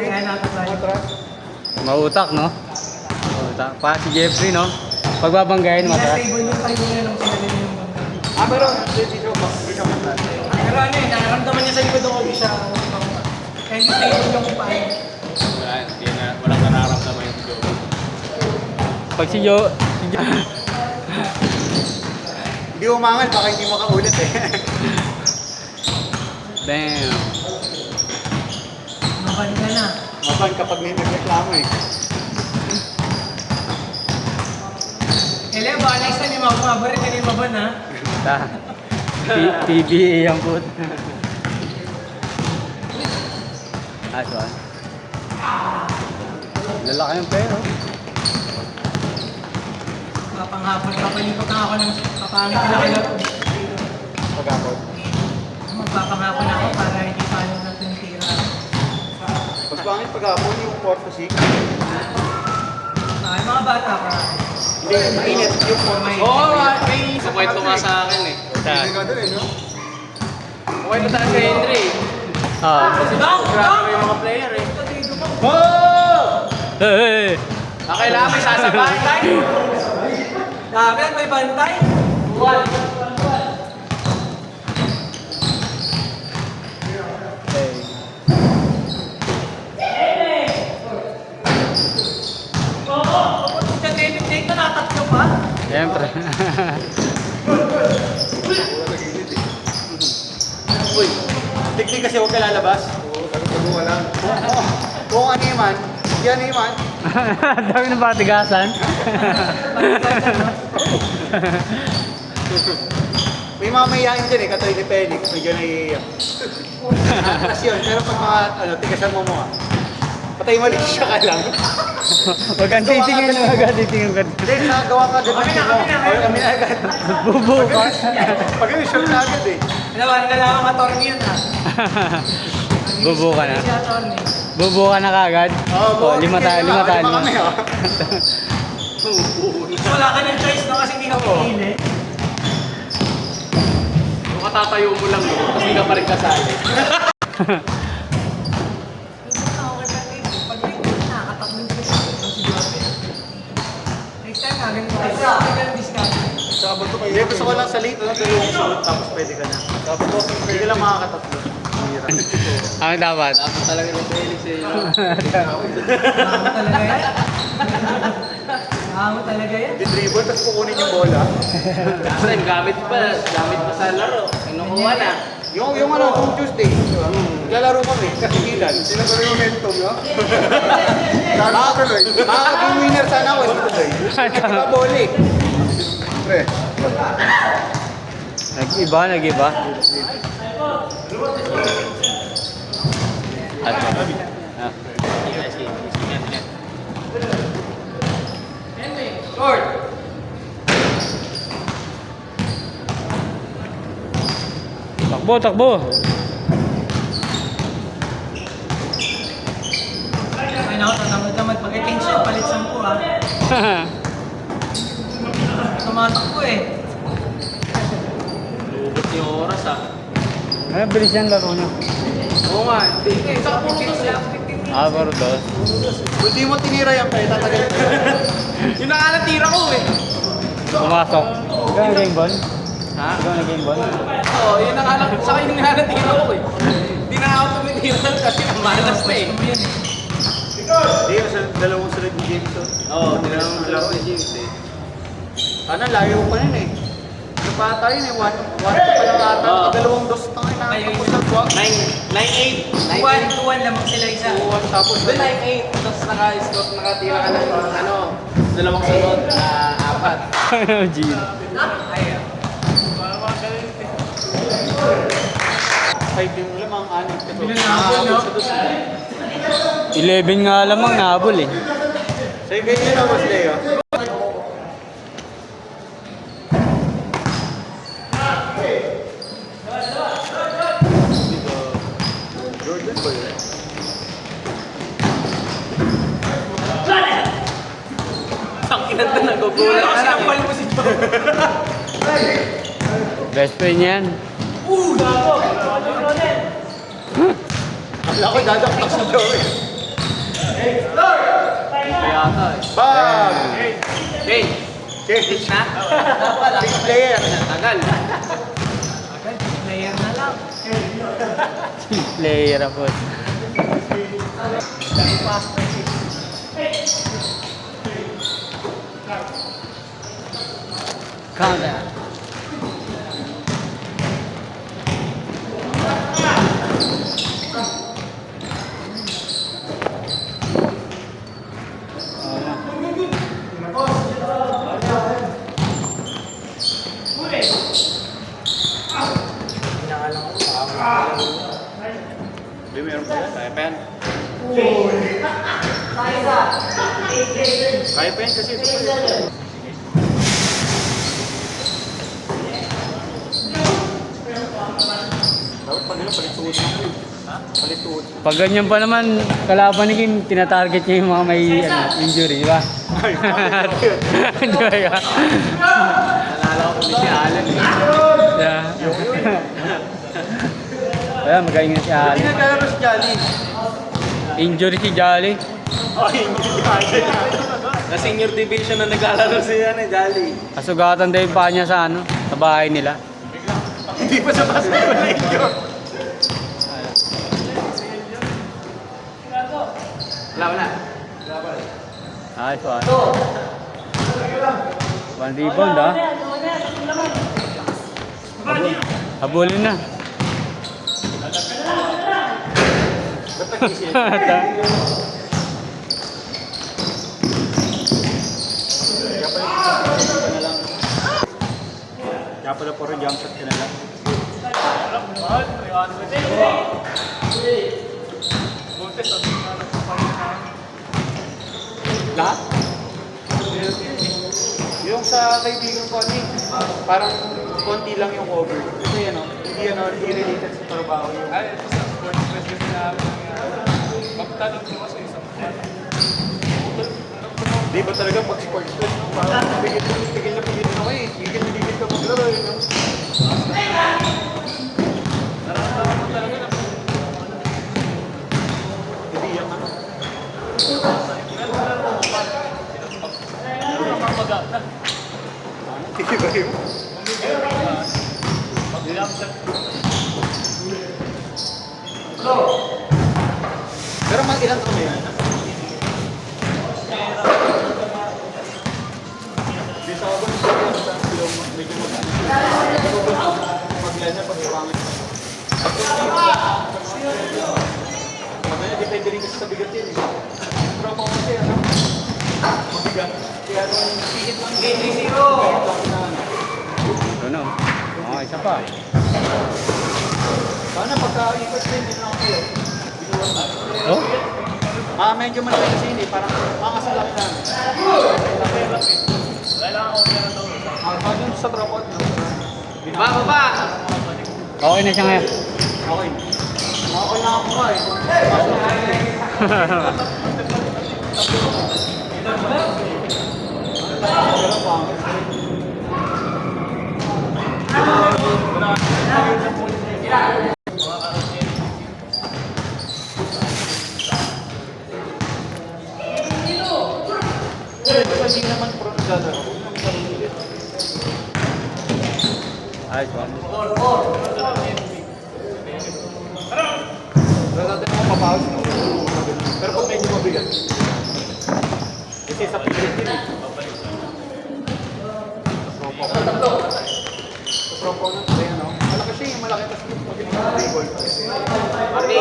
Kaya natin tayo. Mautak, no? Mautak. Pa si Jeffrey, no? Pagbabanggayin, Hindi na matras. stable yung tayo niya nung sinabi niya yung bangka. Pero dito matras. Pero ano eh, nararamdaman niya sa likod ako di siya. Kaya hindi stable yung upahin. Walang nararamdaman yung Joe. Pag si Joe... Hindi umangal, baka hindi makaulit eh. Damn. Maban ka na. Maban kapag may nagreklamo eh. Ele, baka next time yung makabarit ka na yung maban ha. Ta. PBA ang put. Aswan. Lalaki yung pera. Kapanghapon, kapalipat na ako ng kapangit na laro. Pag-apod. Magpapanghapon ako para hindi paano natin tira. Mas pangit pag-apod yung 4 to 6. Ay, mga bata pa. Hindi, mainit yung 4 to 6. Oo, May isa kwento nga sa akin eh. Hindi ka doon eh, no? Kwento tayo kay Henry. Ah. Grabe yung mga player eh. Hey! Kailangan may sasabay tayo. Dami, may bantay. Sa David Jake na natatlo pa. Siyempre. Uy, tiktik kasi huwag ka lalabas. Oo, tago-tago lang. Kung ano yung man, yan yung man. Dami ng patigasan. May mga mayayain dyan eh, katulad ni Felix, medyo naiiyak. Atras yun, pero pag mga tigasan mo mo patay mali siya ka lang. Huwag kang titingin, huwag kang titingin ka. Hindi, nagawa ka agad. Kami na agad. Bubo ka. Pag yung short na agad eh. Alam ka lang ang attorney yun ha. Bubo ka na. Si attorney. Bubo ka na kagad. Oh, lima tayo. Lima kami oh. Wala ka ng choice no kasi hindi ka pipili. Kung katatayo mo lang yun, tapos hindi ka pa rin kasali. Next time nga, ganito tayo. Discount. Sabot ko kayo. Hindi, gusto ko lang sa late, dalawang sunod, tapos pwede ka na. Sabot ko, hindi ka lang makakatatlo. Ang dapat. Dapat talaga ng Felix eh. Amo talaga yan. Amo talaga yan. Di-dribble, tapos kukunin yung bola. Last time, gamit pa sa laro. Kinukuha na. Yung ano, kung Tuesday, lalaro kami, kasigilan. Sino ko yung momentum, no? Makakaging winner sana ako, hindi tuloy. Iba boli. Pre. Nag-iba. At Lord! takbo. Ay naku, tatamad-tamad. Pag-change siya, palit 10 ha. Tumatakbo eh. Lubot yung oras ah. Ay, bilis yan laro nyo. Oo nga, hindi. Saka puro dos eh. Puro dos. Kung di mo tinira yan, kaya tatagal ka. Yun ang alatira ko eh. Pumasok. Ikaw na game ball? Ha? Ikaw na game ball? Oo, yun ang alatira. Saka yun ang alatira ko eh. Hindi na ako tumitira kasi malas na eh. Hindi, sa dalawang sunod ni James. Oo, tinanong mo laro ni James eh. Sana, layo pa rin eh. Ano pa tayo eh, 1-2 pa lang ata. Dalawang dos na kayo tapos nagwag. 9-8. 2-1 lamang sila isa. 2-1 tapos Doon 9-8. Tapos nakatira ka ng dalawang sunod na 4. Gino. Ayaw. 5 yung lamang, 6. Binanabol, no? 11 nga lamang nahabol eh. Sa'yo ganyan na, Boss Leo. Jordan ba yun? Tangkinan na nagugulat. Kasi ang bal mo si Joe. Best friend yan. Akala ko dadaktak si Joey. Kaya ata eh. Bag! Change. Change Na? Big player. Tagal. Player na lang. Player ako. Counter. Hindi, meron pa yan. Kaya pa yan. Kaya pa yan kasi. Dapat pag nila, palituod na ko. Palituod. Pag ganyan pa naman, kalaban ni Kim, tinatarget niya yung mga may injury, di ba? Ay, bakit yun? Di ba yun? Nalala ko ni si Alan eh. Yeah. Ayan, magaling na si Hindi Ali. naglalaro si Jolly. Injury si Jolly. Ay, hindi si Jolly. Na senior division na naglalaro si Jolly. Kasugatan daw yung paa niya sa ano, sa bahay nila. Hindi pa sa basketball na injured. Wala. Ayos pa. One rebound ah. Habulin na. Ba't nag-isip? Kaya pala puro jump shot ka na lang. Lahat? Yung sa kaibigan ko, parang konti lang yung cover. Kasi hindi related sa trabaho yun. Ay, ito sa sports president namin. Magtanong ko sa isang Di ba talaga pag sports fest, parang pigil na ako eh. Pigil ka maglaro eh. No? nararamdaman ko talaga na Hindi yan ano. Hindi ba yun? Pero mga ilang taon na yun? Di sa abang sa medyo mag-lanya pag ipangit. Mamaya depende rin kasi sa bigat yun eh. Pero ako kasi ano, mabigat. Kaya nung pihit lang. 3-0! Ano? Oh, isa pa. Sana pagka-ikot din, hindi na ako yun. Oh? Medyo malaki kasi hindi, parang makasalak na. Pag yung sa dropout, no? Baba! Okay na siya ngayon. Okay. Okay na ako ba eh. Pasok na eh. Pero pangit. Hindi naman pro naglalaro. Ayos pa. Pero natin ako papawis no? Pero kung medyo mabigat. Kasi sa pilit din eh. Sa proponent na yun, no? Malaki siya yung malaki tapos yung table.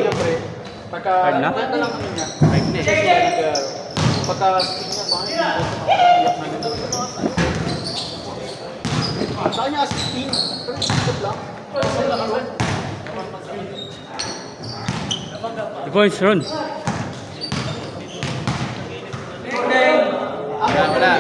Siyempre, pagka Hard na? ganda lang ano niya. Pagka skin niya, bakit yung iyak na nito. Sa kanya 16, pero ikot lang. Kasi lang ako. 2 points, Ron. Wala.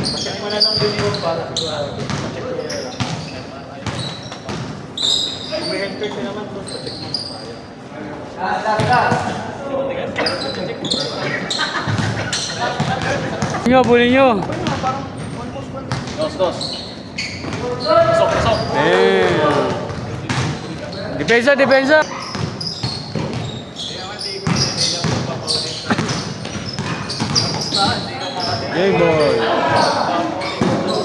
Kasi mo na lang din yung para sigurado. Kung may healthcare ka naman doon sa check mo. Bulin nyo. Dos. Pasok. Damn. Depensa. Hey boy.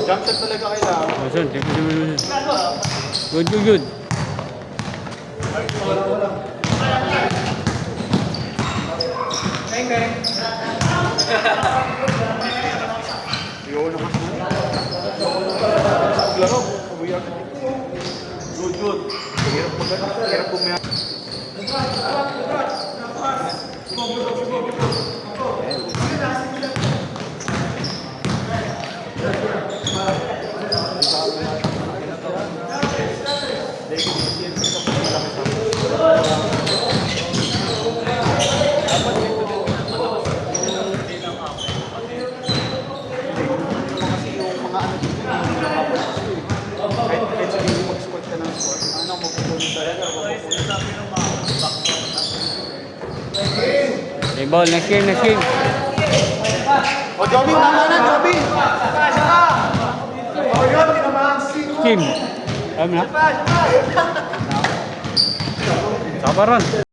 Jump shot talaga kailangan. Listen. Good. Yun naman. Laro. Kabuyan. Good. Hirap pumiyak. Kahit sabihin mo mag-squat ka ng squat, ano mapupunod talaga? Hey ball, next game. O, Joby, tama na, Joby! Kim. Alam na? Sabaran.